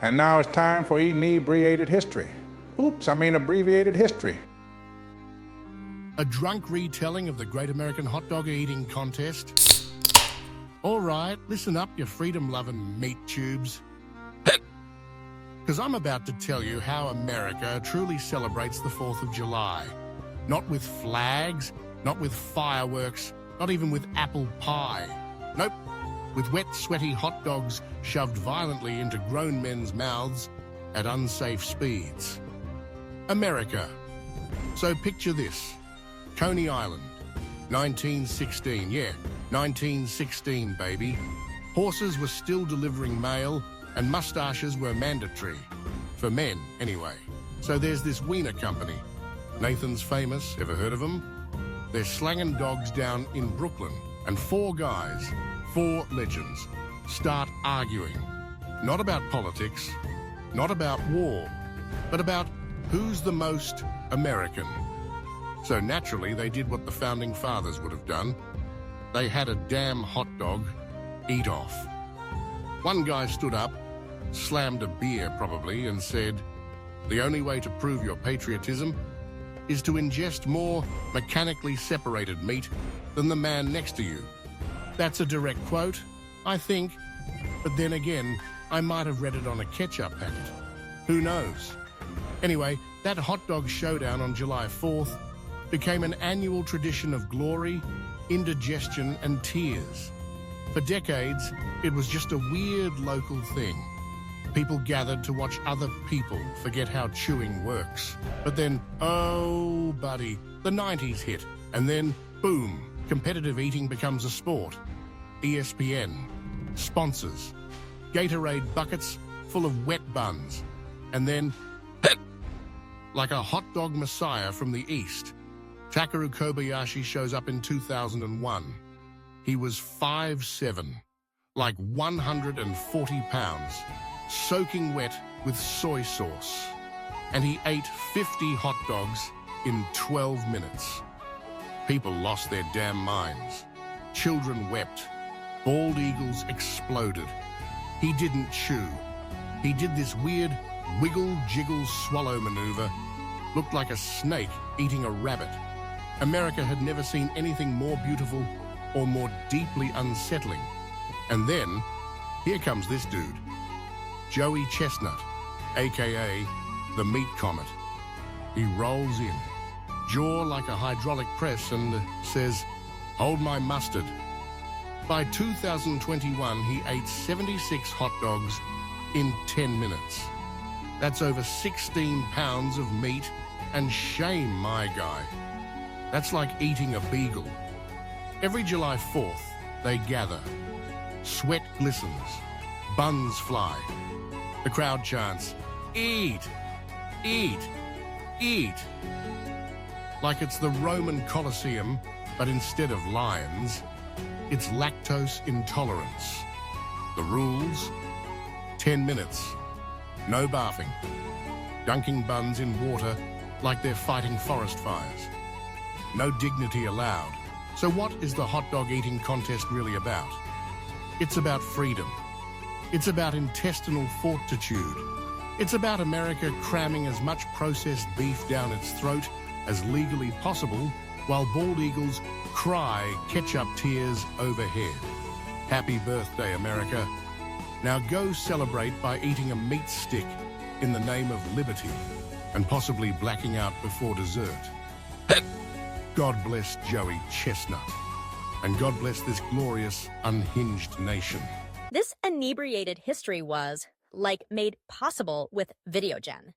And now it's time for Inebriated history. Oops, I mean abbreviated history. A drunk retelling of the Great American Hot Dog Eating Contest? All right, listen up, you freedom-loving meat tubes. Because I'm about to tell you how America truly celebrates the 4th of July. Not with flags, not with fireworks, not even with apple pie. Nope, with wet, sweaty hot dogs shoved violently into grown men's mouths at unsafe speeds. America. So picture this. Coney Island, 1916, yeah, 1916, baby. Horses were still delivering mail, and mustaches were mandatory. For men, anyway. So there's this wiener company. Nathan's Famous, ever heard of them? They're slanging dogs down in Brooklyn, and 4 guys, 4 legends, start arguing. Not about politics, not about war, but about who's the most American. So naturally, they did what the Founding Fathers would have done. They had a damn hot dog eat off. One guy stood up, slammed a beer probably, and said, "The only way to prove your patriotism is to ingest more mechanically separated meat than the man next to you." That's a direct quote, I think, but then again, I might have read it on a ketchup packet. Who knows? Anyway, that hot dog showdown on July 4th became an annual tradition of glory, indigestion, and tears. For decades, it was just a weird local thing. People gathered to watch other people forget how chewing works. But then, oh, buddy, the 90s hit, and then, boom, competitive eating becomes a sport. ESPN, sponsors, Gatorade buckets full of wet buns, and then, like a hot dog messiah from the East, Takeru Kobayashi shows up in 2001. He was 5'7", like 140 pounds, soaking wet with soy sauce. And he ate 50 hot dogs in 12 minutes. People lost their damn minds. Children wept. Bald eagles exploded. He didn't chew. He did this weird wiggle-jiggle-swallow maneuver. Looked like a snake eating a rabbit. America had never seen anything more beautiful or more deeply unsettling. And then, here comes this dude. Joey Chestnut, aka the Meat Comet. He rolls in, jaw like a hydraulic press, and says, "Hold my mustard." By 2021, he ate 76 hot dogs in 10 minutes. That's over 16 pounds of meat, and shame, my guy. That's like eating a beagle. Every July 4th, they gather. Sweat glistens, buns fly. The crowd chants, "Eat, eat, eat." Like it's the Roman Colosseum, but instead of lions, it's lactose intolerance. The rules? 10 minutes. No barfing. Dunking buns in water like they're fighting forest fires. No dignity allowed. So what is the hot dog eating contest really about? It's about freedom. It's about intestinal fortitude. It's about America cramming as much processed beef down its throat as legally possible, while bald eagles cry ketchup tears overhead. Happy birthday, America. Now go celebrate by eating a meat stick in the name of liberty, and possibly blacking out before dessert. God bless Joey Chestnut, and God bless this glorious, unhinged nation. This inebriated history was, like, made possible with VideoGen.